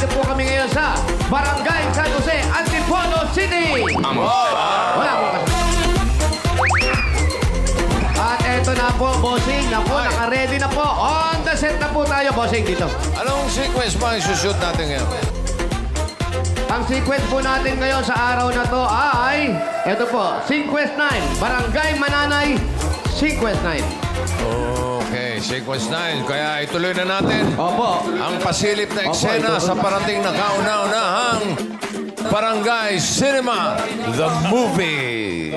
nandito po kami ngayon sa Barangay San Jose, Antipolo City. Wala po kasi. At eto na po, bossing. Na po, naka-ready na po. On the set na po tayo, bossing, dito. Anong sequence ba ang isushoot natin ngayon? Ang sequence po natin ngayon sa araw na to ay, eto po, Sequence 9. Barangay Mananay, Sequence 9. Okay, sequence 9. Kaya ituloy na natin Opo. ang pasilip na Opo, eksena ito. sa parating na kauna-unahang Barangay Cinema, the movie.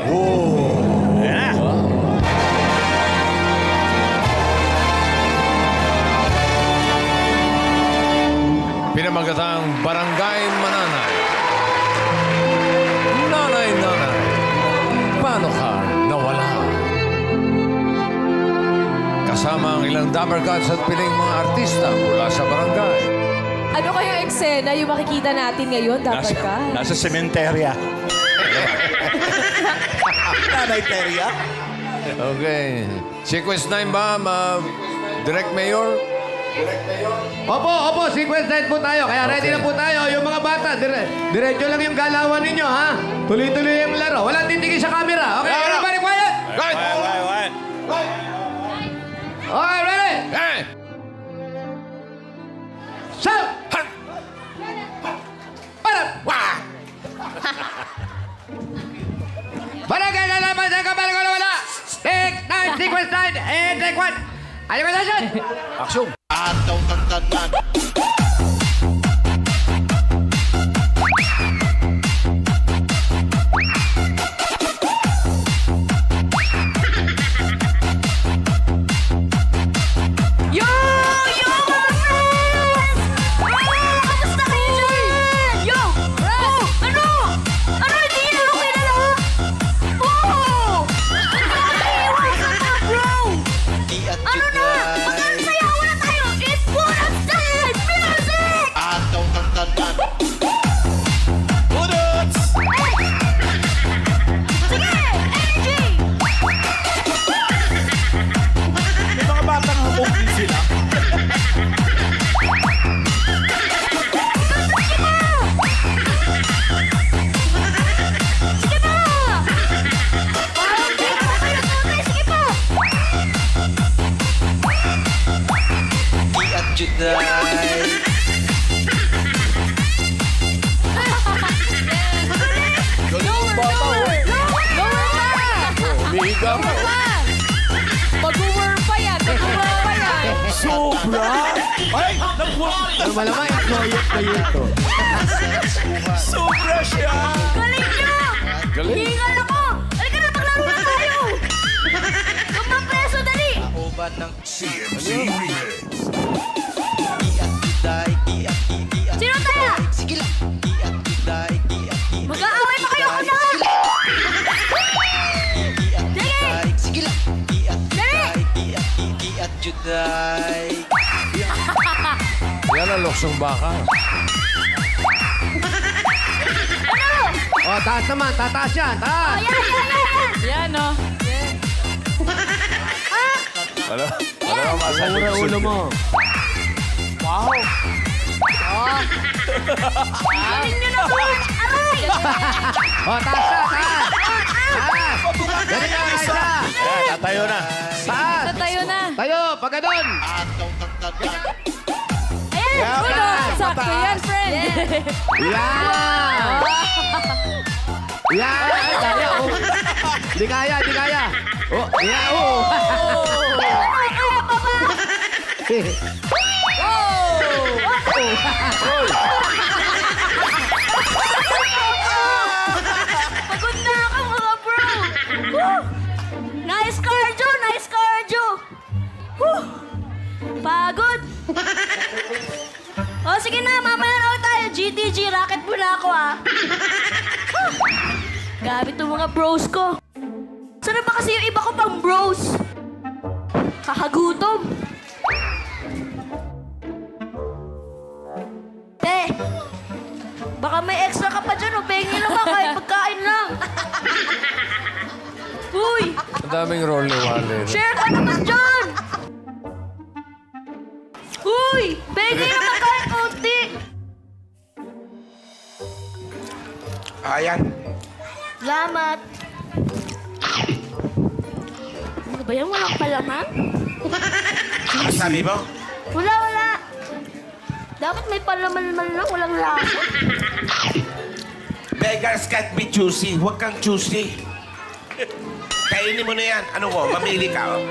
Pinamagatang Barangay Mananay. Nanay, nanay, paano ka nawala? Kasama ang ilang Dapper Cats at piling mga artista mula sa barangay. Ano kayang eksena yung makikita natin ngayon, Dapper ka? Nasa sementerya. Nanay Terya? Okay. Sequence 9 ba, Direct Mayor? Opo, Sequence 9 po tayo. Kaya ready Okay. na po tayo. Yung mga bata, diretso lang yung galawan ninyo, ha? Tuloy-tuloy yung laro. Walang titingin sa camera. Okay, everybody quiet? Right! Okay, ready? Hey! Shout! Para! Wah! Barangay na naman sa kapal ko na wala! Take 9, Sequence 9, and take 1. Ayaw ka na siya? Action! Yo! Yo, mga friends! Kamusta kayo dyan? Yo! Oh, ano? Ano, hindi nyo ako kilala? Oh! Iwasan na, bro! Ano na? Magkakasayawan na tayo! It's Budas time! Music! Sige! Energy! May mga batang hapong din sila. Sige pa! Parang di pa kayo tunay. Sige pa! Lower! Lower! Lower pa! Umihiga mo. Lower pa! Mag-worm pa yan! Mag-worm pa yan! Sobra! Ay! Nagwag! Ano malamang, employee to. Sobra siya! Galing nyo! Galing. Hingal ako! Halika na, maglaro na tayo! 5 peso, dali! Sino tayo? Mag-aaway pa kayo una! Sige! Dali! Yan ang luksong baka. Ano? O, taas naman. Tataas yan. Taas. Ayan! Yan, no? Wala akong masabi. Mura ulo mo. Wow! Galing nyo naman! Aray! O, taas na. Taas. Taas. Ganun na, Raisa. Yan, tatayo na. Taas. Tayo na. Tayo, pagka doon. Ayan! Uy, no? Sakto yan, friend. Yan. Yan. Kaya, oh. Di kaya, di kaya. Oh, yan, oh. Kaya pa ba? Pagod na ako, mga bro! Woo! Nice cardio! Nice cardio! Woo! Pagod! O, sige na, mamaya na ulit tayo. GTG, racket muna ako, ah. Gamit ng mga bros ko. Sana ba kasi yung iba ko pang bros? Kakagutom. Te, baka may extra ka pa dyan, o pengi naman kahit pagkain lang. Uy, Ang daming roll ni Wally. share ka naman dyan. Uy, pengi naman kahit konti. bayan. Salamat. Ano ba yan? Walang palaman? Ano sabi mo? Wala. Dapat may palaman man lang, walang lasa. Beggars can't be choosy. Huwag kang choosy. Kainin mo na yan. Ano ko, mamili ka. Oh.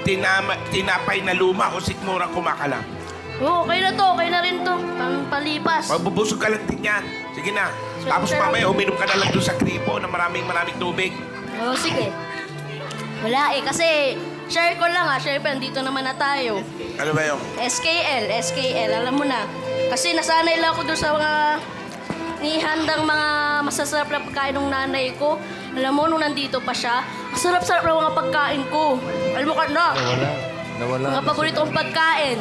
Tinapay na luma o sikmura kumakalam. Oo, okay na to. Okay na rin to. Palipas. Magbubusog ka lang din yan. Sige na. Tapos mamaya, uminom ka na lang doon sa kripo na maraming tubig. Oo, sige. Wala eh, kasi share ko lang Syempre, andito naman na tayo. Ano ba yun? SKL, alam mo na. Kasi nasanay lang ako doon sa mga nihandang mga masasarap na pagkain ng nanay ko. Alam mo, nung nandito pa siya, masarap-sarap na mga pagkain ko. Alam mo ka na, Nawala. mga paborito kong pagkain.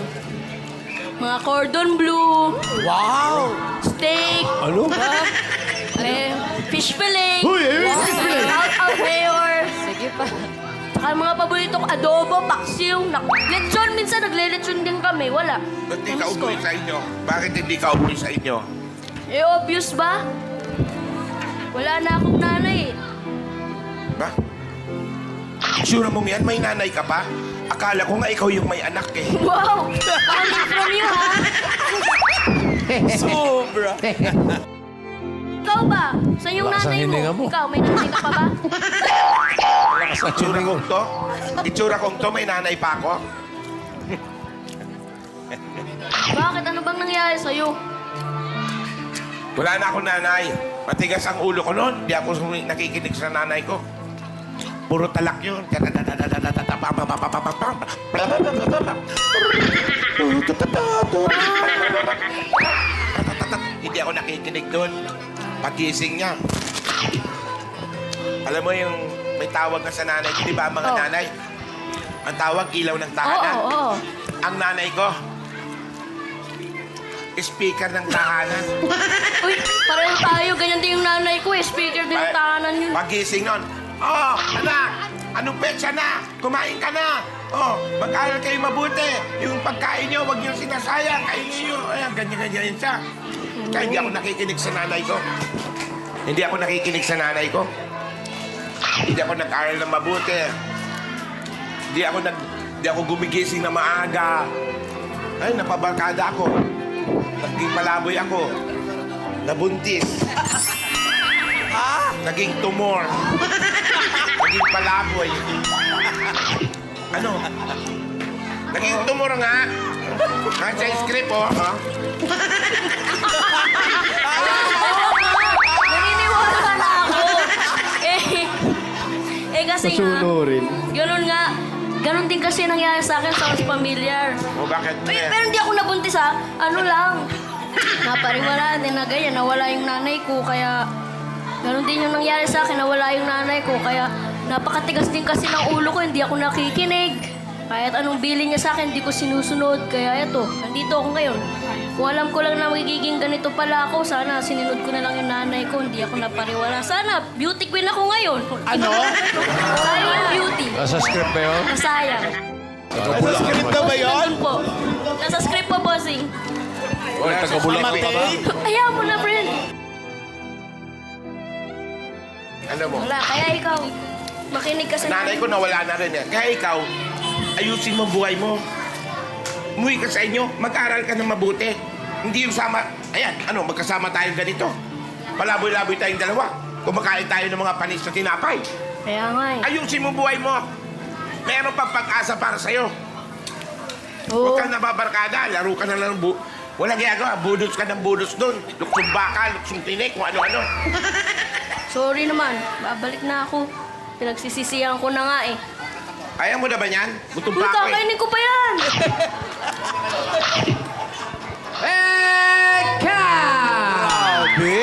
Mga cordon bleu, Wow! steak, Ano? fish fillet, Uy, fish fillet! out mayor, Sige pa. saka mga paborito kong adobo, paksiw, lechon. Minsan nagle-lechon din kami, wala. Ba't di ka Namiss ko. umuwi sa inyo? Bakit hindi ka umuwi sa inyo? Eh, obvious ba? Wala na akong nanay eh. Ba? Sure mong yan, may nanay ka pa? Akala ko nga ikaw yung may anak eh. Wow! Coming from you, ha? Sobra! Ikaw ba? Saan yung Lakas ang nanay hininga mo? mo. Ikaw, may nanay ka pa ba? Itsura kong to? Itsura kong to, may nanay pa ako? Bakit? Ano bang nangyari sa'yo? Wala na akong nanay. Matigas ang ulo ko noon. Di ako nakikinig sa nanay ko. Puro talak yun. Hindi ako nakikinig doon. Pagising niya. Alam mo yung may tawag na sa nanay ko, di ba mga Oh. nanay? Ang tawag, ilaw ng Oo, tahanan. oo. Ang nanay ko, speaker ng tahanan. Uy, pareho tayo. Ganyan din yung nanay ko eh. Speaker din ng tahanan yun. Pagising nun, oh, anak, anong petsa na? Kumain ka na. Oh, mag-aral kayo mabuti. Yung pagkain nyo, huwag nyo sinasayang. Kainin nyo. Ayan, ganyan-ganyan siya. Kaya hindi ako nakikinig sa nanay ko. Hindi ako nakikinig sa nanay ko. Hindi ako nag-aral na mabuti. Hindi ako gumigising na maaga. Ay, napabarkada ako. Naging palaboy ako. Nabuntis. Naging tumor. Naging palaboy. Ano? Naging tumor nga. Nasa script, oh. Naniniwala na ako. Kasi nga, Masunurin. ganun nga. Ganun din kasi nangyari sa akin sa pamilyar. O bakit? Uy, pero hindi ako nabuntis ha. Ano lang. Napariwala din na ganyan. Nawala yung nanay ko. Kaya ganun din yung nangyari sa akin. Nawala yung nanay ko. Kaya napakatigas din kasi ng ulo ko. Hindi ako nakikinig. Kahit anong bilin niya sa akin, hindi ko sinusunod. Kaya eto, nandito ako ngayon. Kung alam ko lang na magiging ganito pala ako, sana sinunod ko na lang yung nanay ko. Hindi ako napariwala. Sana beauty queen ako ngayon. Ano? Sayang yung beauty. Nasa script ba yun? Nasayang. Ano script na ba yun? Nandun po. Nasa script po, bossing. Oy, taga-Bulacan ka ba? Ayaw mo na, friend. Alam mo, Wala, kaya ikaw, makinig ka sa nanay ko nawala na rin eh. Kaya ikaw, ayusin mo buhay mo. Umuwi ka sa inyo, mag-aral ka ng mabuti. Hindi yung sama, ayan, ano, magkasama tayong ganito. Palaboy-laboy tayong dalawa. Kumakain tayo ng mga panis na tinapay. Kaya nga eh. Ayusin mo buhay mo. Meron pang pag-asa para sa'yo. Oo. Huwag kang nababarkada, laro ka na lang walang ginagawa, budos ka ng budos doon. Luksong baka, luksong tinik, kung ano-ano. Sorry naman, babalik na ako. Pinagsisisihan ko na nga eh. Ayaw mo na ba yan? Gutom Uy, pa ako eh. kakainin ko pa yan! Eka! Grabe!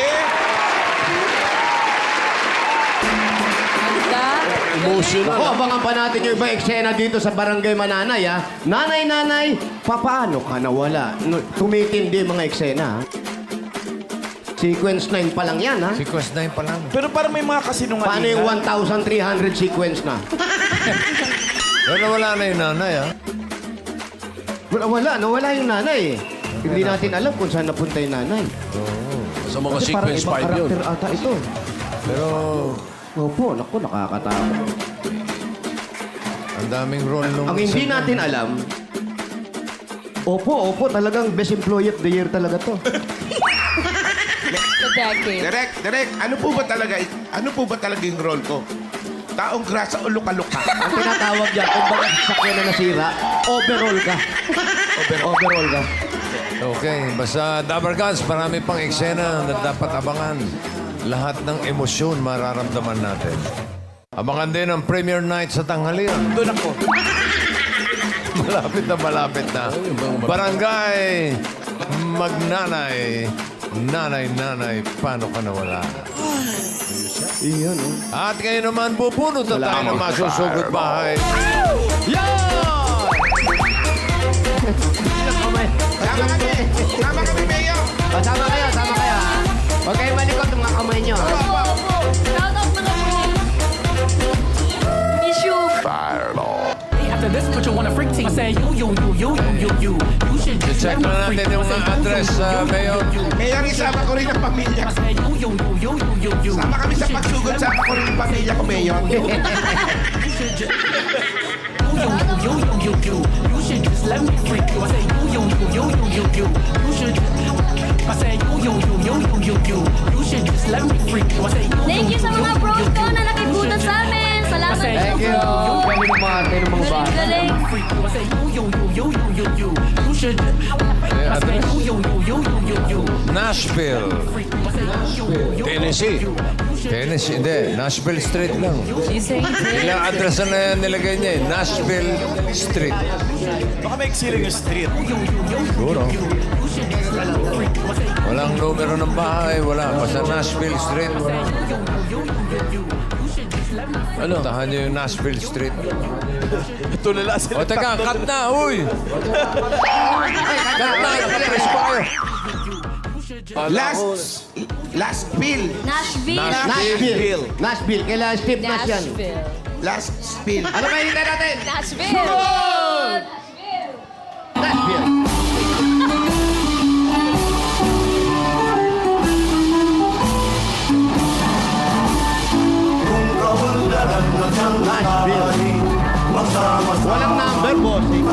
Emotional. Ako, abangan pa natin yung ibang eksena dito sa Barangay Mananay, ha? Nanay, papaano ka nawala? Tumitindi mga eksena, ha? Sequence 9 pa lang yan, ha? Sequence 9 pa lang. Pero parang may mga Paano yung kasinungalingan. 1,300 sequence na? Pero wala na yung nanay, ha? Nawala yung nanay, eh. Hindi natin alam kung saan napunta yung nanay. Sa mga Kasi parang sequence ibang 5 yun. karakter ata ito. Pero Opo, naku, nakakatakot. ang daming role nung... Ang hindi natin alam, opo, talagang best employee of the year talaga to. The decade. Direk, ano po ba talaga yung role ko? Taong grasa o luka-luka? Ang tinatawag dyan, kung bakit sakyan na nasira, overall ka. Overall ka. Okay, basta Dabber Gods, marami pang eksena na dapat abangan. Lahat ng emosyon mararamdaman natin. Abangan din ang premiere night sa tanghalian. Doon ako. Malapit na. Barangay Magnanay. Nanay, paano ka nawala? Iyon, oh. At kayo naman, pupunod na tayo ng masusugod bahay. Sama kami, Mayor! Sama kayo. Huwag kayo malikot ng mga kamay nyo. Shout out mo na po. Issue. After this, put you on a freak team. I say you. You should just Check na natin yung address, Mayor. Mayor, isama ko rin ang pamilya. I say you. Sama kami sa pagsugod, sama ko rin ang pamilya ko, Mayor. You should just let me freak you. I say you. You should. I say you. You should just let me freak you. I say you. Thank you sa mga bros ko na nakibutan sa amin. Salamat Thank you. po. Galing ng mga atin ng mga bata. Galing. Freak you. I say you. You should. I say you. Nashville. Freak you. I say you. Tennessee. Tennessee, hindi. Nashville Street lang. She's saying Ilang address na yan nilagay niya eh. Nashville Street. Baka may exiling yung street. Siguro. Walang numero ng bahay, wala. Basta Nashville Street. Ano? Puntahan niyo yung Nashville Street. Tulala sila. O teka, cut na, uy! Cut na, nakapress pa kayo. Last spill. Nashville. Nashville. Kailangan Steve Nash yan. Nashville. Last spill. Ano ba hinintay natin? Nashville. Nashville. Nashville. Walang number, bossing.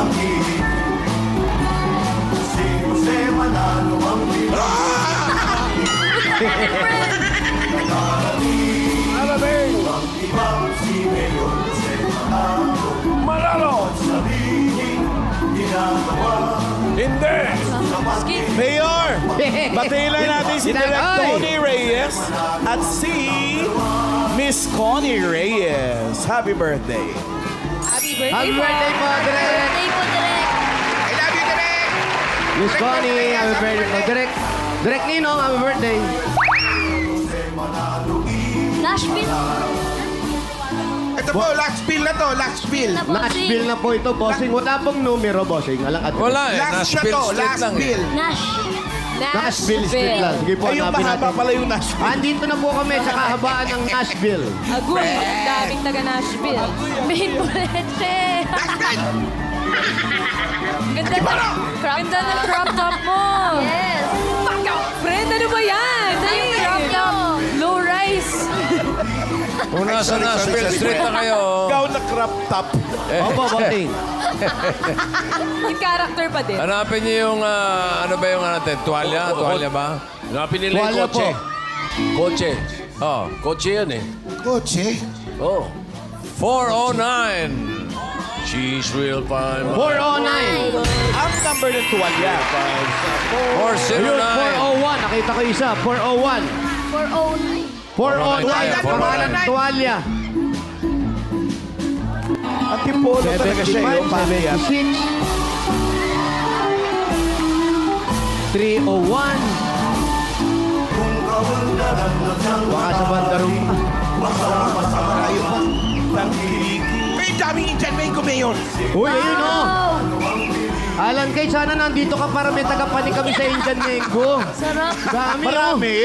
Mayor! Batiin lang natin si Direk Ay! Tony Reyes at si Miss Connie Reyes. Happy birthday. Happy birthday, Happy birthday po, Direk. Birthday po, Direk. I love you, Direk! Miss Connie, happy birthday po. Direk Ninong, happy birthday. Nashville. Ito po, last spill na to, last spill. Na po, Nashville na po ito, bossing. Wala pong numero, bossing. Alang at Wala eh, Last na Nashville to, Street last lang eh. spill. Nash. Nashville Street lang. Sige po, Ay, yung hanapin mahaba natin. pala yung Nashville. Andito na po kami sa kahabaan ng Nashville. Agoy. Ang daming taga Nashville. Main po leche. Ganda ng crop top mo. Yes. Friend, ano ba yan? Ano yung crop top? Low rise. Kung nasa Nashville Street na kayo, Gown na crop top. Opo, bossing. Yung character pa din. hanapin niyo yung, ano ba yung natin? Tuwalya? Tuwalya ba? Hanapin nila yung Wala kotse. po. Kotse. Oh, Kotse yan eh. Kotse. Oh. 409. She's real fine. 409. Ang number ng tuwalya. Ayun, 401. Nakita ko isa. 401. 409. 409. 409. Pangalan ng tuwalya. Ang tipolo talaga siya yung 75, pamilya. 76. 301. Baka sa bandarong pa. Malayo pa. May daming Indian Mango, Mayor. Uy, ayun o. Alan Kay, sana nandito ka para may tagapanik kami sa Indian Mango. Sarap. Dami o. Marami.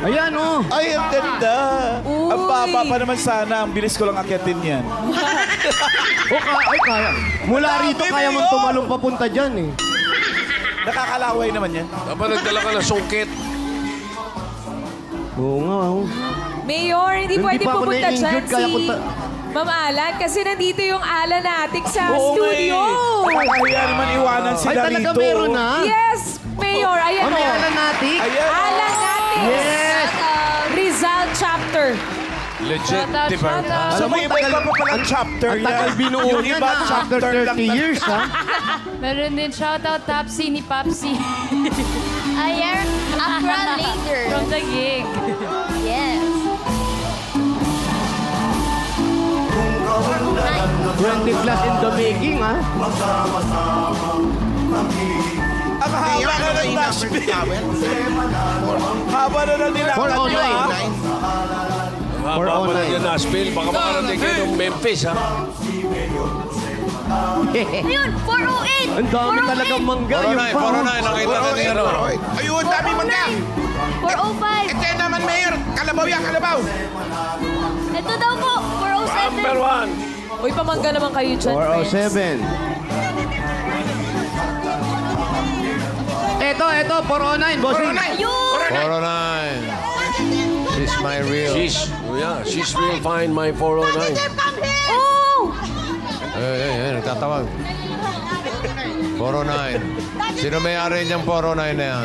Ayan o. Ay, ang ganda. Uy. Ang baba pa naman sana. Ang bilis ko lang akitin yan. Ay, kaya. Mula rito, Grabe kaya mo mong yun. tumalong papunta dyan eh. Nakakalaway naman yan. Dapat nagdala ka ng sungkit. Oo nga, oh. Mayor, hindi Hindi pwede pa ako pupunta dyan na-injured, kaya si ko ta- Ma'am Alan kasi nandito yung Alan natin sa Oo nga eh. studio. Kaya naman iwanan Ay, sila talaga rito. meron na? Yes, Mayor. Ayan Oh, may o. alam natin. Ayan. Alan natin. Yes! Rizal chapter. Legit, di ba? So Alam mo, may iba tagal- pa palang chapter Ang tagal yan. binuo Yung niya iba, na after chapter lang 30 years, ha? Meron din shoutout Tapsi ni Papsi Ayer, Afra Later. from the gig. Yes. 20 plus in the making, ha? Ang haba na ng Nashville. Haba na ng nilakad nyo, 409. ha? Haba pa na yan, Nashville. Baka makarating kayo ng Memphis, ha? Ayun, 408. Ang dami talagang mangga. Yung 409, pa. 409. Nakita natin ano. Ayun, dami mangga. 405. Ito yan naman, Mayor. Kalabaw yan, kalabaw. Ito daw po, 407. Number 1. Uy, pamangga naman kayo dyan, friends. 407. Ito, 409, bossing. 409. 409. She's my real. She's real fine, my 409. Oh! Nagtatawag. 409. Sino may-ari niyang 409 na yan?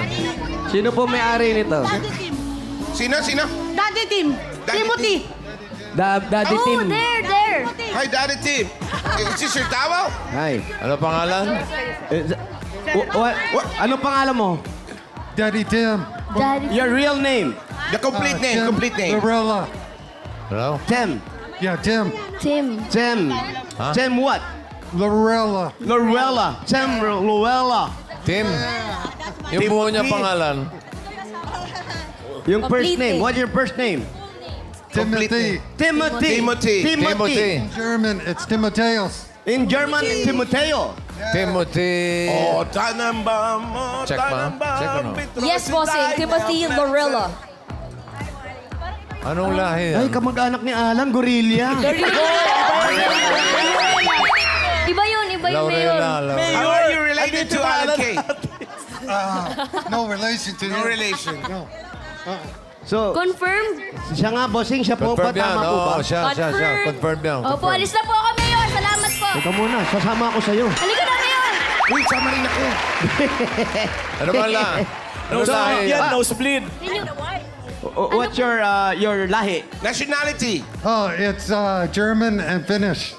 Sino po may-ari nito? Sino? Daddy Tim. Daddy Timothy. Daddy Oh, Tim. there. Hi, Daddy Tim. Is this your towel? Hi. Ano pangalan? Ano pangalan mo? Daddy Tim. Daddy. Your real name? The complete name, complete name. Lorella. Hello? Tim. Yeah, Tim. Tim. Tim. Huh? Tim what? Lorella. Lorella. Tim Lorella. Tim? Yung buo niya pangalan? Yung first Complete name. name. What's your first name? Timothy. Timothy. Timothy. Timothy. In German, it's Timotheus. In German, Timoteo. Timothy. Oh, tanamba mo, Check ma. Check ano. Yes, bossing. Timothy Lorella. Anong lahi Ay, yan? kamag-anak ni Alan, gorilla. Iba yun, Mayor. Laurela. How are you related to Alan Kay? No relation to No you. relation. No. So, Confirmed? siya nga, bossing, siya po ba? Confirm yan. Tama po ba? Oo, siya. Confirm yan. Opo, Confirm. alis na po ako, Mayor. Salamat po. Teka muna, sasama ako sa'yo. Halika na, Mayor. Uy, sama rin ako. Ano ba la? Ano lahi? Yan, nosebleed. What's your lahi? Nationality. Oh, it's German and Finnish.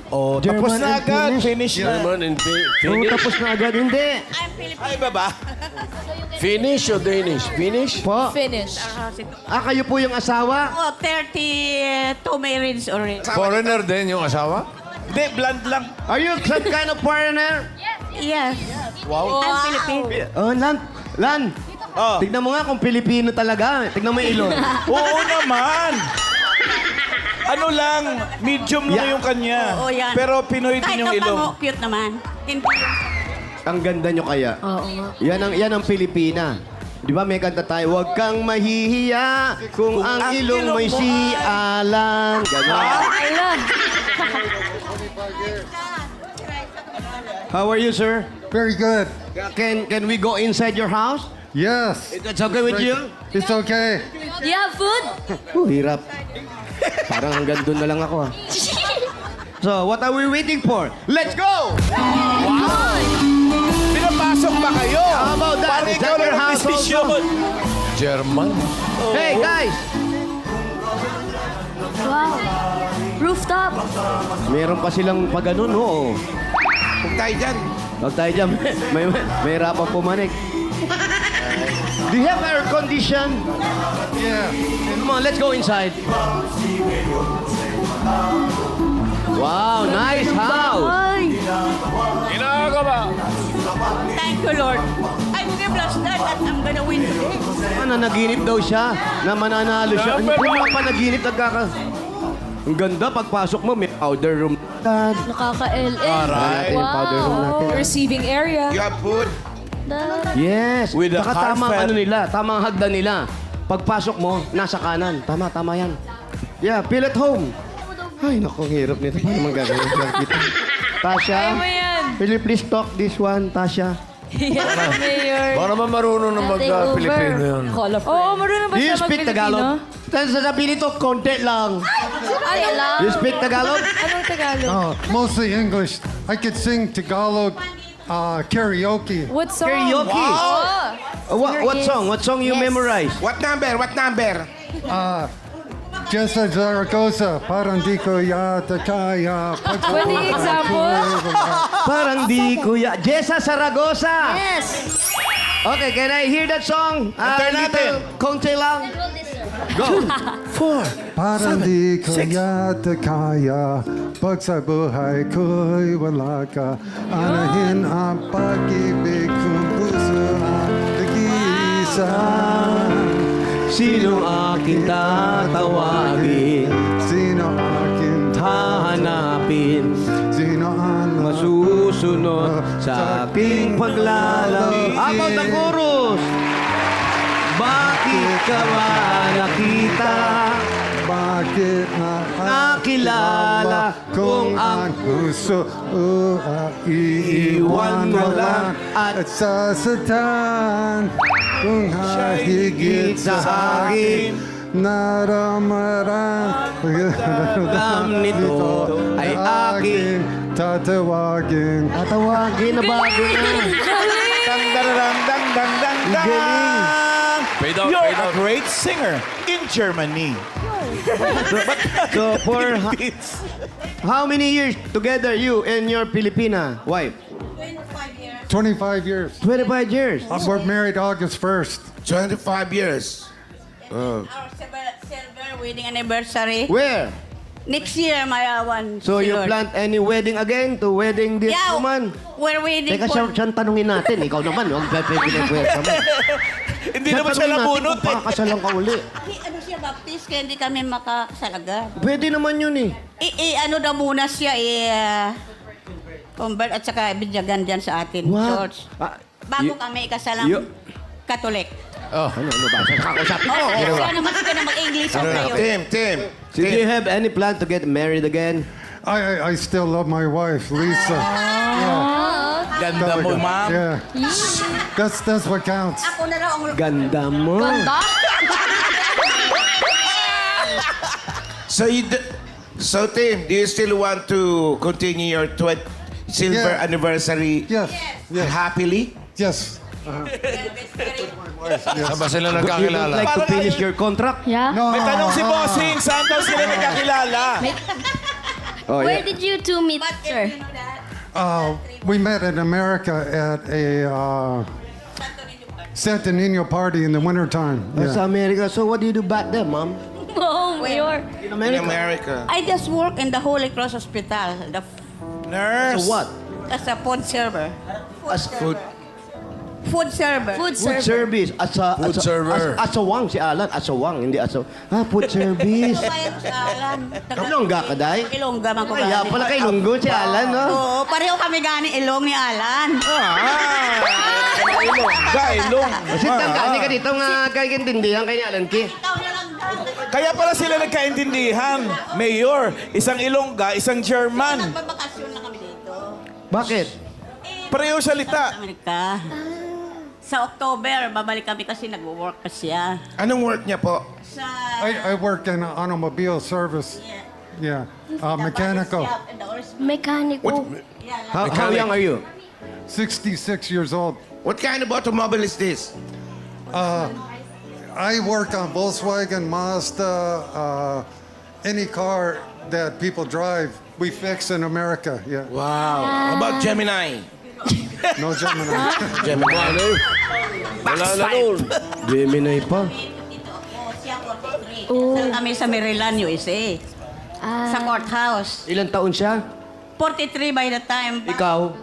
Oh, German tapos na and agad. Finnish. Finish na. German and Oh, Finnish. tapos na agad. Hindi. Ay, baba. Finnish o Danish? Finnish? Po. Finish. Kayo po yung asawa? Oh, 32 marriage already. Foreigner din yung asawa? Hindi, bland lang. Are you some kind of foreigner? Yes. Wow. I'm Filipino. Oh, Lan. Oh. Tignan mo nga kung Pilipino talaga. Tignan mo yung ilong. Oo naman. Ano lang, medium lang Yeah. yung kanya. Oo, yan. Pero Pinoy Kahit din yung ang ilong. bango, cute naman. Hindi yung... Ang ganda nyo kaya. Oo nga. Yan ang Pilipina. Di ba may kanta tayo, huwag kang mahihiya kung ang ilong mo'y si Alan. Ganon. Alan. How are you, sir? Very good. Can we go inside your house? Yes. It's okay with you? It's okay. Do you have food? Hirap. Parang hanggang doon na lang ako, ha. So, what are we waiting for? Let's go! Pinapasok ba kayo? How about that? Parang Is ikaw that your lang house mag-desisyon. also? German? Hey, guys! Wow. Rooftop. Meron pa silang pa ganun, oo. Huwag tayo dyan. Huwag tayo dyan. may hirapan pumanik. Do you have air condition? Yeah. Come on, let's go inside. Wow, nice house. Ay. Inaga ba? Thank you, Lord. I'm gonna bless that and I'm gonna win today. Nanaginip daw siya na mananalo siya. Ano yung mga panaginip nagkaka... Ang ganda, pagpasok mo, may powder room. Nakaka-LA. Natin yung powder room natin. Receiving area. You have food? Yes. With the Saka tama carpet. ano nila, tamang hagdan nila. Pagpasok mo, nasa kanan. Tama yan. Yeah, feel at home. Ay, naku, hirap nito. Paano mang gagawin? Tasha, Kaya mo yan. will you please talk this one, Tasha? Yes, Mayor. Baka naman marunong na mag-Pilipino yun. Oo, marunong ba Do you siya speak mag-Pilipino? Tagalog? Sasabihin nito, konti lang. Ano lang? You speak Tagalog? Anong Tagalog? Mostly English. I could sing Tagalog karaoke. What song? Karaoke. What song? What song you memorize? What number? What number? Jessa Zaragoza, parang di ko yata kaya. Pwede example? Parang di kuya. Jessa Zaragoza. Yes. Okay, can I hear that song? natin. Konti lang. Go. 4. Parang di ko yata kaya. Pag sa buhay ko'y wala ka. Anahin ang pag-ibig kung puso ang nag-iisa. Sino aking tatawagin? Sino akin Hahanapin. Sino ang Masusunod sa aking paglalaro. About the chorus. Bakit ka ba nakita? Bakit Nakilala kung kung ang ang puso iiwan mo lang at sasatan kung hahigit sa akin naramaran dam nito ay aking tatawagin. tatawagin na bago na. Dang, dararang, dang, dang, dang, dang. Galing. Fade out, You're fade a out. great singer in Germany. So for how many years together you and your Filipina wife? 25 years. 25 years. We're married August 1st. 25 years. Our silver wedding anniversary. Where? Next year, my one. So you silver. plan any wedding again to wedding this Yeah, woman? we're waiting Teka, for... siyang tanungin natin. Ikaw naman, huwag pinag-welcome mo. Hindi naman siya nabunot eh. Pakakasalan ka uli. Ano siya, baptist, kaya hindi kami makakasal agad. Pwede naman yun eh. Ano daw muna siya, convert at saka binyagan dyan sa atin, What? church. Ah, Bago you- kami ikasalang you- Katolik. Oh. Ano ba? Kakausapin Oh, ko. kaya naman siya na mag-English Ano kayo. Tim. So do you have any plan to get married again? I still love my wife, Lisa. Ganda mo, ma'am. Yeah. That's what counts. Ako na raw ang... Ganda mo. So Tim, do you still want to continue your silver Yeah. anniversary Yes. Yes. happily? Yes. Saan ba sila You don't nagkakilala? like to finish your contract? Yeah? No. May tanong si Bossing, saan daw sila nagkakilala? Oh, Where yeah. did you two meet, sir? We met in America at a Santo Nino party in the wintertime. Sa Yeah. America. So what do you do back then, ma'am? Oh, Mayor. In In America. America. I just work in the Holy Cross Hospital Nurse. So what? as a food server. As food. Food server. Food Food server. service. Food server. Asawang si Alan. Asawang, hindi asaw. Food service. Kaya ko sa Alan. Ilongga ka, day? Ilongga man ko Kaya gani. pala kay Lunggo si Alan, no? Oo, pareho kami gani ilong ni Alan. Gailong. Sit down ka. Hindi ka dito nga kaintindihan kay ni Alan Ki. Kaya pala sila nagkaintindihan. Mayor, isang Ilongga, isang German. Nagbabakasyon lang kami dito. Bakit? Pareho salita. Amerika. Sa October, babalik kami kasi nag-work pa siya. Anong work niya po? Sa... I work in automobile service. Yeah. Mechanical. Mechanical. How young are you? 66 years old. What kind of automobile is this? I work on Volkswagen, Mazda, any car that people drive, we fix in America. Yeah. Wow. How about Gemini? No Gemini. Gemini. Wala na nun. Gemini pa. Dito ako, siya 43. Kami sa Maryland, USA. Sa courthouse. Ilang taon siya? 43 by the time. Ikaw?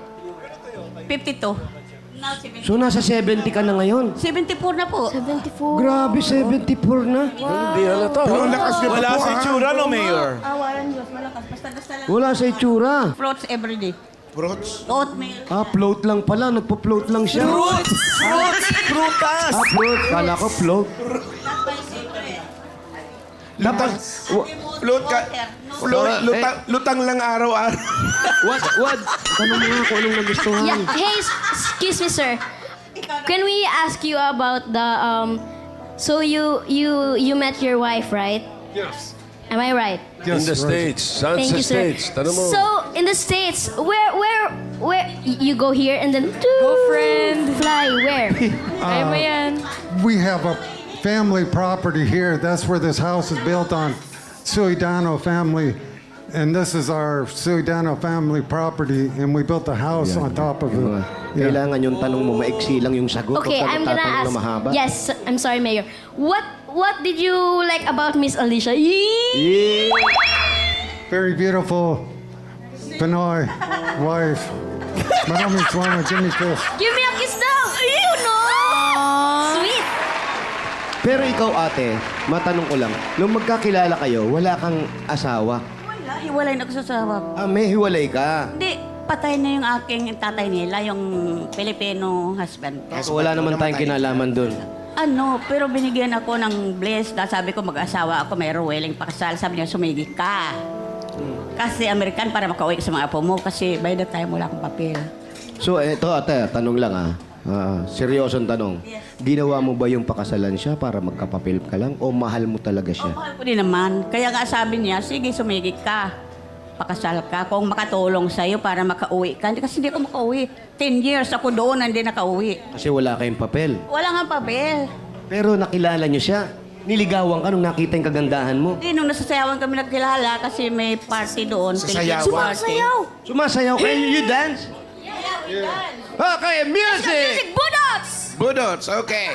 52. Now 70. So nasa 70 ka na ngayon? 74 na po. 74. Grabe, 74 na. Hindi halata. Pero ang lakas niyo Wala po, sa ah. itsura, no, Mayor? Awalan Diyos, malakas. Basta lang. Wala sa itsura. Fruits every day. Fruits? Oatmeal. Float lang pala. Nagpo-float lang siya. Fruits! Fruits! Prutas! Float. Kala ko float. That's my secret. Lutang lang araw-araw. What? Tanong mo nga kung anong nagustuhan. Yeah. Hey, excuse me, sir. Can we ask you about the So you met your wife, right? Yes. Am I right? In the States. Saan Thank sa you, sir. States? Tanong mo. So in the States, where you go here and then Girlfriend. fly where? Kaya mo yan. We have a family property here. That's where this house is built on. Suidano family. And this is our Suidano family property. And we built a house on top of it. Yeah. Kailangan yung tanong mo, maiksi lang yung sagot. Okay, Huwag ka I'm gonna magtatanong ask. na mahaba. Yes, I'm sorry, Mayor. What did you like about Miss Alicia? Yee! Very beautiful Pinoy wife. Maraming salamat, Jimmy Kiss. Give me a kiss daw! Ayun, no! Sweet! Pero ikaw, ate, matanong ko lang, nung magkakilala kayo, wala kang asawa. Wala, hiwalay na ako sa asawa ko. May hiwalay ka. Hindi, patay na yung aking tatay nila, yung Filipino husband ko. So, wala naman tayong kinalaman dun. Ano, pero binigyan ako ng bless. Sabi ko mag-asawa ako, mayroong willing pakasal. Sabi niya, sumigi ka. Kasi American para makauwi sa mga apo mo. Kasi by the time wala akong papel. So, ito, ate, tanong lang seryosong tanong. Ginawa mo ba yung pakasalan siya para magkapapil ka lang o mahal mo talaga siya? Mahal ko din naman. Kaya nga sabi niya, sige, sumigi ka. Pakasal ka. Kung makatulong sa'yo para makauwi ka. Kasi hindi ako makauwi. 10 years ako doon, hindi nakauwi. Kasi wala kayong papel. Wala nga papel. Pero nakilala niyo siya. Niligawan ka nung nakita yung kagandahan mo. Hindi, nung nasasayawan kami nagkilala kasi may party doon. Sasayawan? Sumasayaw! Sumasayaw kayo, you dance? Okay, music! Music budots! Budots, okay.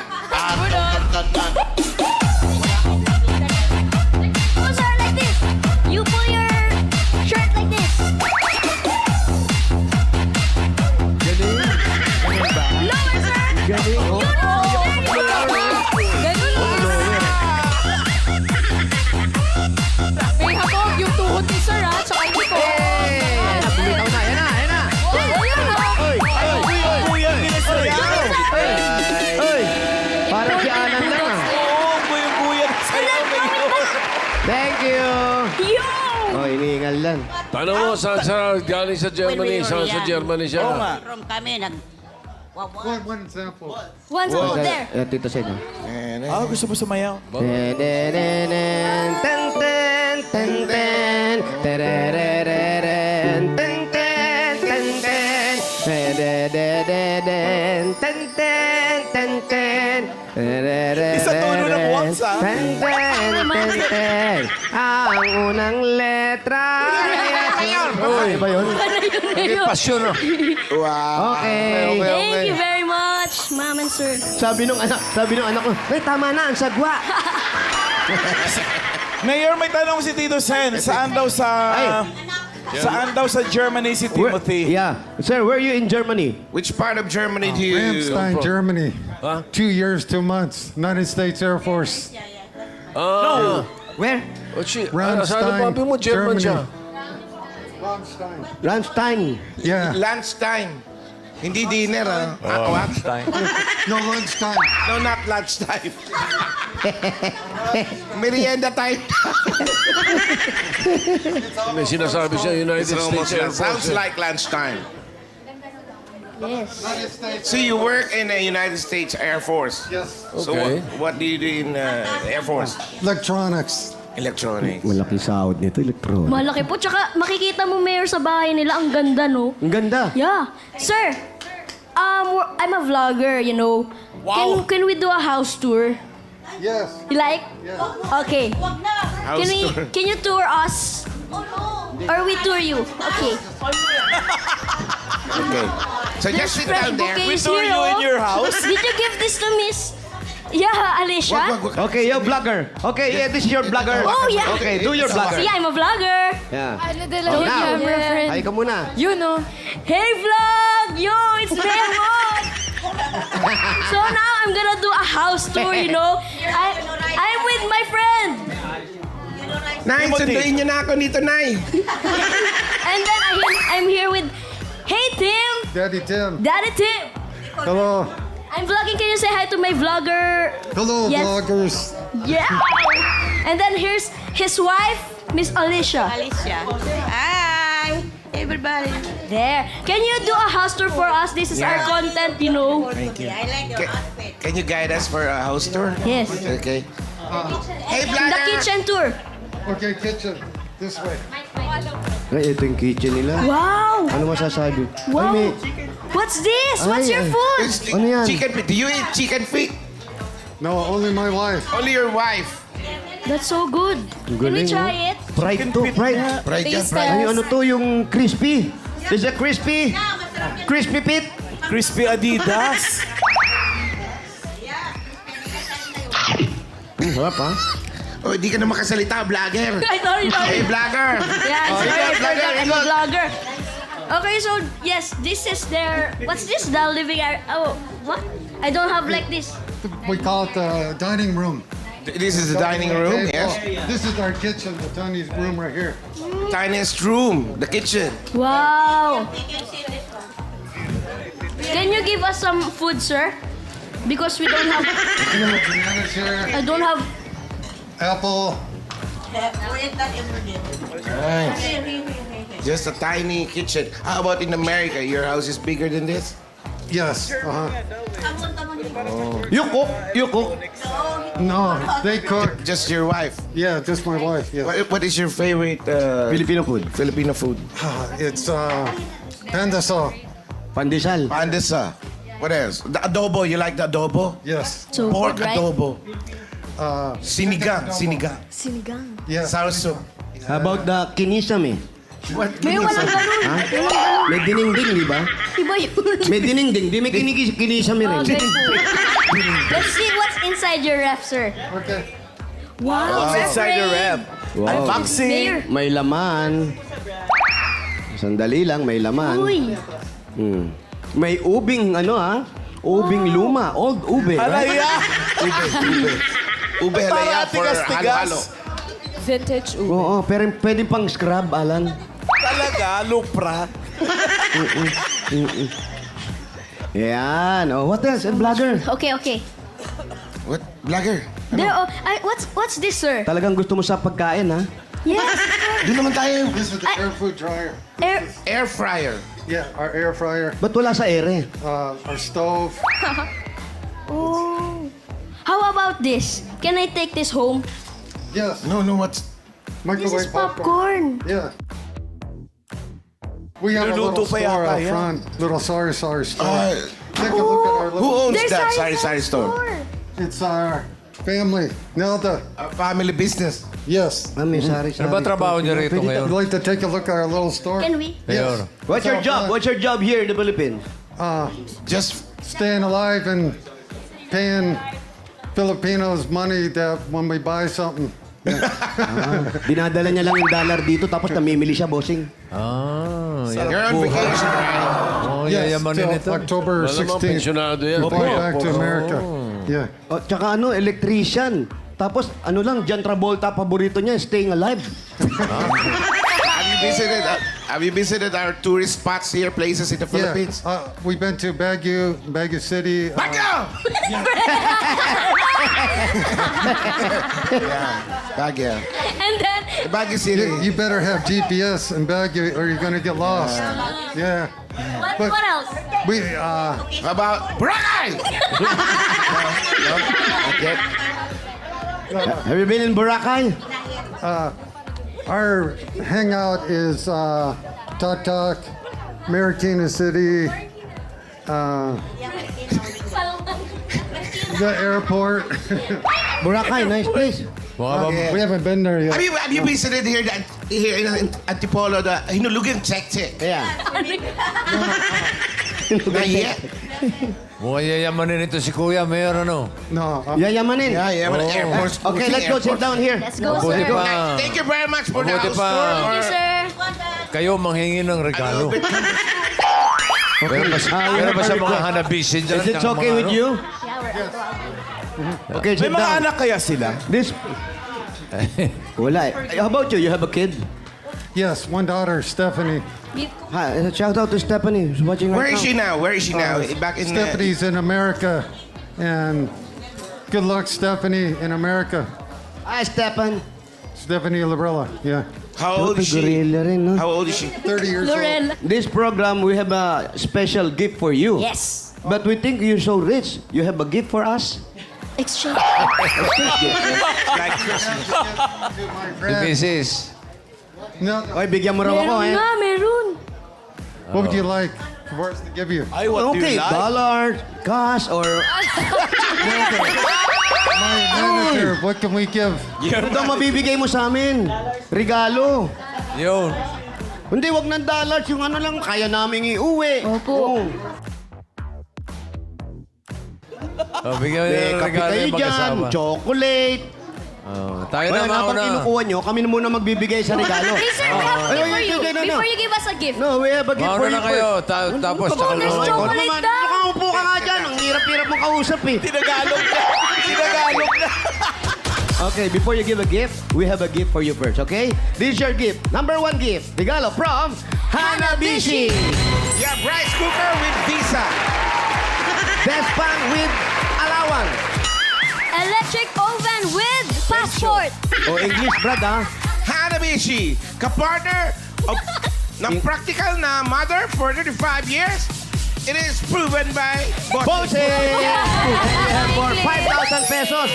Oh, sir, like this. You pull your shirt like this. Lower, sir. Galing, oh. May hatog yung tuhod ni sir, ha? Tsaka yung ito. Bumitaw na, yan na. Kuya, binasayaw. Hoy! Parang si Alan lang Oo, kuya na sayaw ngayon. Thank you! Yo! Oh, iniingal lang. Tanong mo, saan sa galing sa Germany? Saan sa Germany siya? Oo nga. From kami, One example. One's over there. Tito Sen. Gusto mo sumayaw? Ten, ten, ten, ten. Terereren, ten, ten, ten, ten. Terereren, ten, ten, ten, ten. Terereren, Isa tono na buwaks, ah. ten, ten, ten, ten. Ang unang letra. Ano ba yun? May pasyon, no? Okay. Thank you very much, Ma'am and Sir. Sabi nung anak ko, tama na, ang sagwa. Mayor, may tanong si Tito Sen. Saan daw sa Germany si Timothy? Yeah. Sir, where are you in Germany? Which part of Germany do you... Ramstein, Germany. Huh? 2 years, 2 months. United States Air Force. No. Where? Oh, shit. Ramstein, Saan papi mo? German Germany. siya. Ramstein. Yeah. Lunchtime. Hindi dinner, what? No, lunchtime. No, not lunchtime. Merienda time. May sinasabi siya, United States Air Sounds Force. like lunchtime. Yes. So you work in the United States Air Force? Yes. So Okay. what do you do in Air Force? Electronics. Electronics. Malaki sahod nito, electron. Malaki po. Tsaka makikita mo, Mayor, sa bahay nila. Ang ganda, no? Ang ganda. Yeah. Sir, I'm a vlogger, you know. Wow. Can we do a house tour? Yes. You like? Okay. House tour. Can you tour us? Or we tour you? Okay. Okay. So just sit down there. We tour you in your house? Did you give this to Miss? Yeah, Alicia? Okay, you're vlogger. Okay, yeah, this is your vlogger. Oh, yeah. Okay, do your vlogger. See, I'm a vlogger. Yeah. Ano dala So yung now, camera friend? ay ka muna. You know. Hey, vlog! Yo, it's Bemon! So now I'm gonna do a house tour, you know? I'm with my friend. Nay, Timothy. sunduin niyo na ako dito, Nay. And then I'm here with, hey, Tim! Daddy Tim. Daddy Tim! Hello. I'm vlogging. Can you say hi to my vlogger? Hello, Yes. vloggers. Yeah! And then here's his wife, Miss Alicia. Alicia. Hi, everybody. There. Can you do a house tour for us? This is our Yeah. content, you know. I like your outfit. Can you guide us for a house tour? Yes. Okay. Hey, The vlogger! kitchen tour. Okay, kitchen. This way. Ay, ito yung kitchen nila. Wow. Ano masasabi? Wow. Ay, may... What's this? What's Ay, your ay. food? Ano yan? Chicken feet. Do you eat chicken feet? No, only my wife. Only your wife. That's so good. Can we galing, try it? Fried to, fried. Right yan, Taste right. Ay, ano to yung crispy? Is it crispy? Crispy pit? Crispy Adidas. Harap ha? Oh, di ka na makasalita, vlogger. Ay, sorry. Hey, vlogger! Yeah, Oh, sorry, I ikot, forgot vlogger, I'm a ikot. vlogger. Okay, so yes, this is their. What's this? The living area. Oh, what? I don't have like this. We call it the dining room. This is the dining room, Table. yes? This is our kitchen, the tiny room right here. Tiniest room, the kitchen. Wow. Can you give us some food, sir? Because we don't have. Bananas here, I don't have. apple. Just a tiny kitchen. How about in America? Your house is bigger than this? Yes. You cook? You cook? No, they cook. Just your wife. Yeah, just my wife. Yeah. What is your favorite Filipino food. Filipino food? It's pandesal. Pandesal. Pandesa. What else? The adobo. You like the adobo? Yes. So Pork good, right? adobo. Sinigang. Sinigang. Sinigang. Yeah. Sour soup. How about the kinisam eh? What? May walang ganun. Ha? Walang ganun. May dininding, di ba? Iba yun. May dininding. Di may kinisam rin. Okay. Let's see what's inside your ref, sir. Okay. Wow. What's inside the ref? ref? Wow. Unboxing. Mayor. May laman. Sandali lang, may laman. Uy. Hmm. May ubing, ano ha? Ubing luma. Old ube. right? Alaya. Ube halaya for Tigas-tigas. halo-halo. Vintage ube. Oo, pero pwede pang scrub, Alan. Talaga, lupra. Yan. Oh, what else? Vlogger. Okay, okay. What? Vlogger? There, what's this, sir? Talagang gusto mo sa pagkain, ha? Yes. Doon naman tayo. This is the air food dryer. Air. Air fryer. Yeah, our air fryer. Ba't wala sa ere? Our stove. Oh. How about this? Can I take this home? Yes. No, what's... This Microwave is popcorn. Yeah. We have a Luluto little pa store yata out yan. front. Little sorry store. Uh, Take a look at our who little... owns There's that sari sari store? It's our family. Nelda. Family business. Yes. Ah, may sari-sari. Ano ba trabaho niyo rito Would ngayon? you like to take a look at our little store? Can we? Ayun. What's your So, job? What's your job here in the Philippines? Just Staying alive and paying Filipinos money that when we buy something. Dinadala niya lang yung dollar dito tapos namimili siya, bossing. Ah, yan. you're on vacation, right? Oh, Yes, yayamanin till ito. October Malamang 16th. pensyonado yan. We're going back to America. Yeah. Oh, tsaka ano, electrician. Tapos ano lang, John Travolta, paborito niya, staying alive. Have you visited our tourist spots here, places in the Philippines? Yeah. We've been to Baguio City. Baguio! Baguio. And then, Baguio City. You better have GPS in Baguio or you're going to get lost. Yeah. what else? We, How about Boracay? no, not yet. Have you been in Boracay? our hangout is Tatak, Marikina City, the airport. Boracay, nice place. Mga We haven't been there yet. Have you visited here in Antipolo, the Hinulugan Check? Yeah. Not yet. Mukhang yayamanin ito si Kuya, Mayor, ano? No. Yayamanin. Yeah, but airports. Okay, let's go sit down here. Let's go, Mabuti sir. pa. Thank you very much for the Mabuti house pa. tour. Thank you, sir. Kayo manghingi ng regalo. Pero ba sa mga hanabisin dyan? Is it okay with you? Okay, May sit mga down. anak kaya sila? This... Wala eh. How about you? You have a kid? Yes, one daughter, Stephanie. Hi, shout out to Stephanie who's watching Where right is she now? Where is she now? Back in Stephanie's in America. And good luck, Stephanie, in America. Hi, Stefan. Stephanie Labrella. Yeah. How old is she? Gorilla rin, no? How old is she? 30 years old. This program, we have a special gift for you. Yes. But we think you're so rich. You have a gift for us? Exchange. Like Christmas. Si Mrs. No, Oy, bigyan mo raw ako, Meron eh. nga, meron. what would you like for us to give you? Ay, what do Okay, you like? dollars, cash, or... My manager, what can we give? Ano daw mabibigay mo sa amin? Regalo. Yun. Hindi, wag ng dollars. Yung ano lang, kaya namin iuwi. Opo. Oo. Bigyan mo May ng kape regalo kayo yung dyan, mag-asawa. chocolate. Tayo Kaya na habang mauna. kinukuha nyo, kami na muna magbibigay sa regalo. Hey, sir, we have a gift for you. No. Before you give us a gift. No, we have a gift Mauna for you na kayo. first. Tapos tsaka There's mo. chocolate Naman, daw. nakaupo ka nga dyan. Ang hirap-hirap mong kausap eh. Tinagalog na. Tinagalog na. Okay, before you give a gift, we have a gift for you first, okay? This is your gift. Number 1 gift. Regalo from Hanabishi. Yeah, rice cooker with visa. Best pan with allowance. Electric oven with passport. O English, brad, ha? Hanabishi, kapartner of ng practical na mother for 35 years. It is proven by Bose! And you have for 5,000 pesos.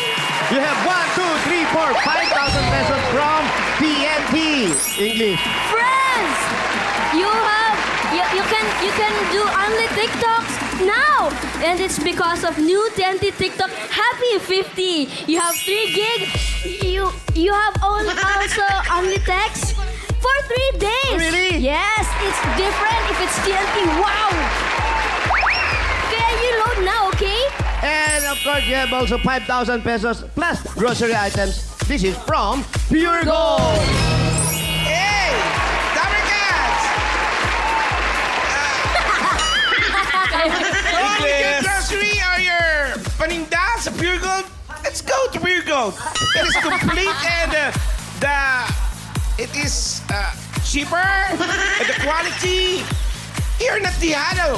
You have 1, 2, 3, 4, 5,000 pesos from TNT. English. Friends, you can do only TikToks now, and it's because of new TNT TikTok Happy 50. You have 3 gig. You have also only text for 3 days. Really? Yes, it's different if it's TNT. Wow. Kaya you load now, okay? And of course, you have also 5,000 pesos plus grocery items. This is from Pure Gold. Hey! Dabber Cats! You get grocery or your paninda sa Pure Gold? Let's go to Pure Gold. It is complete and it is cheaper and the quality. You're not Tihano.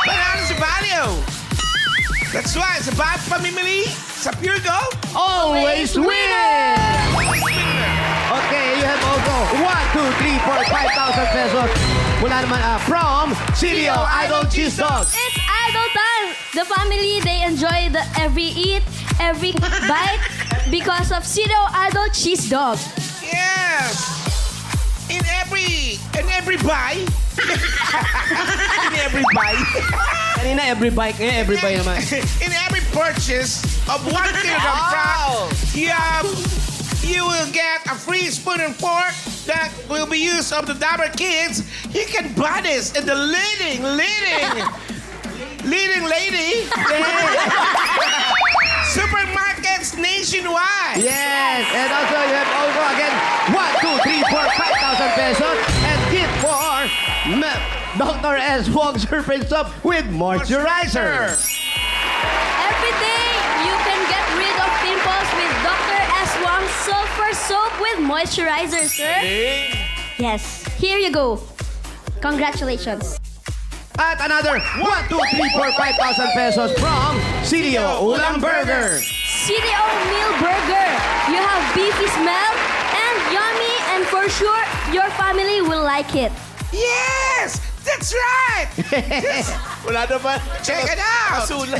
Panalo sa value. That's why sa bawat pamimili sa Pure Gold, Always win! Okay, you have also 1, 2, 3, 4, 5,000 pesos. Mula naman from CDO Idol Cheese Dog. It's idol time. The family, they enjoy the every eat, every bite because of Cito Idol Cheese Dog. yes. In every buy. In every buy. Kanina every bike, ngayon every buy naman. In every purchase of 1 kilogram fat, you will get a free spoon and fork that will be used of the Dabber Kids. You can buy this in the leading lady supermarkets nationwide. Yes, and also you have also again 1, 2, 3, 4, 5,000 pesos and gift for Dr. S. Wong Surface Soap with moisturizer. Every day, you can get rid of pimples with Dr. S. Wong Sulfur Soap with moisturizer, sir. Yes, here you go. Congratulations. At another 1, 2, 3, 4, 5,000 pesos from CDO Ulam Burger. CDO Meal Burger. You have beefy smell and yummy, and for sure, your family will like it. Yes, that's right. Wala naman. Check it out. Masulat.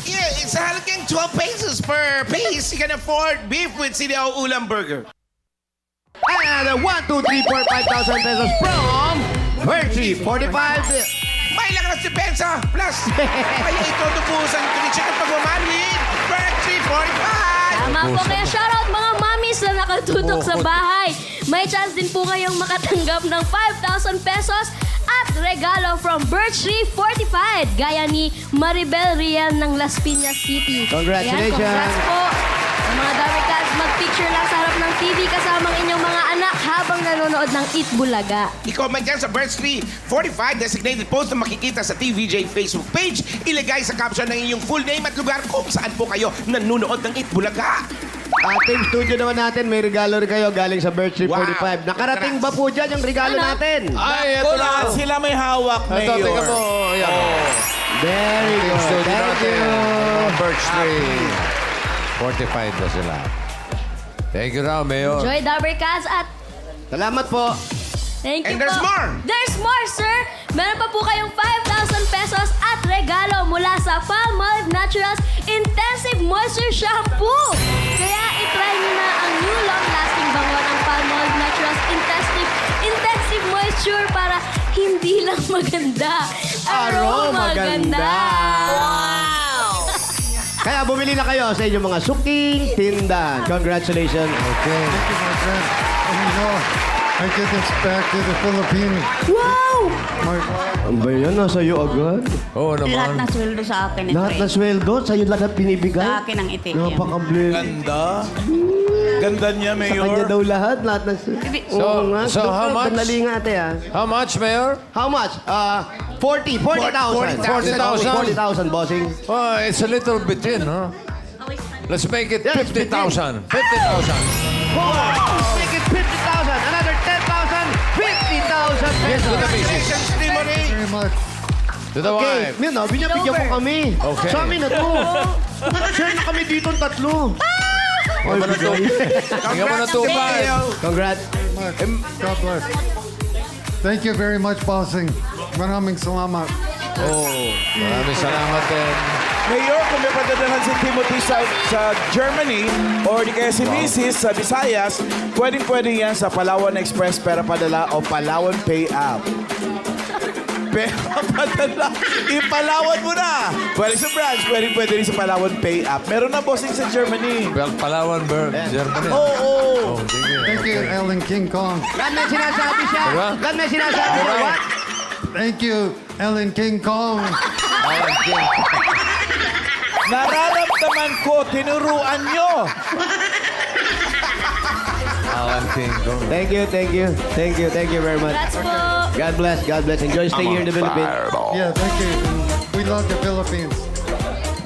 Yeah, it's halagang 12 pesos per piece. You can afford beef with CDO Ulam Burger. And another 1, 2, 3, 4, 5,000 pesos from Hershey 45. May lakas depensa. Plus, may ito tubusan ito ni Chicken Pagmamahal with Berkeley 45. Tama po, kaya shoutout mga mommies na nakatutok sa bahay. May chance din po kayong makatanggap ng 5,000 pesos at regalo from Birch Tree 45, gaya ni Maribel Riel ng Las Piñas City. Congratulations. Ayan, congrats po. Ang mga Dabber Cats, mag-picture lang sa harap ng TV kasama ang inyong mga anak habang nanonood ng Eat Bulaga. I-comment yan sa Birch Tree 45 designated post na makikita sa TVJ Facebook page. Ilagay sa caption ng inyong full name at lugar kung saan po kayo nanonood ng Eat Bulaga. Team studio naman natin, may regalo rin kayo galing sa Birch Tree Wow. 45. Nakarating ba po dyan yung regalo natin? Ay, ito na. Sila may hawak na Ito, yun. tingnan mo. Ayan. Very good. Studio Thank natin, you. mga Birch Tree. 45 na sila. Thank you raw, Mayor. Joy Dabarcaz at Salamat po. thank you And there's po. more. There's more, sir. Meron pa po kayong 5,000 pesos at regalo mula sa Palmolive Naturals Intensive Moisture Shampoo. Kaya itry nyo na ang new long-lasting bango ng Palmolive Naturals Intensive Moisture para hindi lang maganda, aroma ganda. Wow! Kaya bumili na kayo sa inyong mga suking tindan. Congratulations. Okay. Thank you, my friend. And you know, I get this back to the Philippines. Wow! My, Ang ba yan? Nasa iyo agad? Oo Lahat naman. na sweldo sa akin ito Lahat na sweldo, sa'yo lahat binibigay? Sa akin ang itim. Napaka-bless. Ganda. Ganda niya, Sa kanya Mayor. daw lahat na So, how much? Dali nga ate ah. How much, Mayor? How much? 40,000. 40,000. 40,000, bossing. Oh, it's a little bit in, huh? Let's make it Yes, 50,000. 50,000. Make it 50,000. Another 10,000. 50,000 Yes, to the pesos. pieces. Congratulations, Timothy. very much. To the Okay, wife. yun na, binabigyan mo kami. Okay. Sa amin na to. Share na kami dito ng tatlo. Bigyan mo na to. Bigyan mo na to, five. Congrats. Much. God bless. Thank you very much, bossing. Maraming salamat. Oh, maraming salamat din. Mayor, kung may padadalhan si Timothy sa Germany or di kaya si Mrs. sa Visayas, pwedeng-pwede yan sa Palawan Express Pera Padala o Palawan Pay App. Pera Padala, ipalawan mo na! Pwede sa branch, pwede rin sa Palawan Pay App. Meron na bossing sa Germany. Well, Palawan, Germany. Oo! Oh, sige. Thank you, Ellen King Kong. God may sinasabi siya. Diba? God may sinasabi siya. What? Thank you, Ellen King Kong. Nararamdaman ko, tinuruan nyo! Alan King Kong. Thank you, thank you. Thank you, thank you very much. Congrats po. God bless, God bless. Enjoy staying here in the Philippines. Yeah, thank you. We love the Philippines.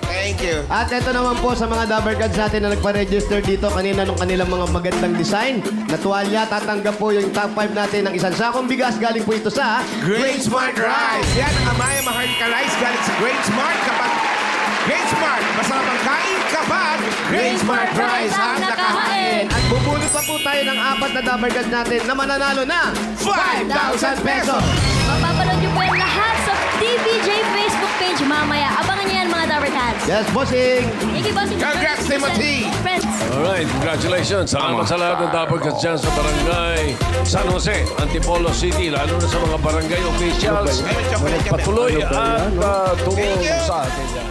Thank you. At ito naman po sa mga Dabber Gods natin na nagpa-register dito kanina nung kanilang mga magandang design na tuwalya, tatanggap po yung top 5 natin ng isang sakong bigas. Galing po ito sa Great Smart Rice. Yan ang Amaya Maharlika Rice galing sa Great Smart. Kapag Great Smart, masarap ang kain kapag Great Smart Rice ang nakahain. At bubulot pa po tayo ng 4 na Dabber Gods natin na mananalo na 5,000 pesos. Mapapanood niyo po yan lahat sa TVJ Facebook page mamaya. Abangan niyo yan mga Dabarcaz. Yes, bossing! Thank you, bossing. Congrats, Timothy. Friends. Alright, congratulations. Salamat sa lahat ng dapat ka dyan sa barangay San Jose, Antipolo City, lalo na sa mga barangay officials. Patuloy at tungo sa atin yan.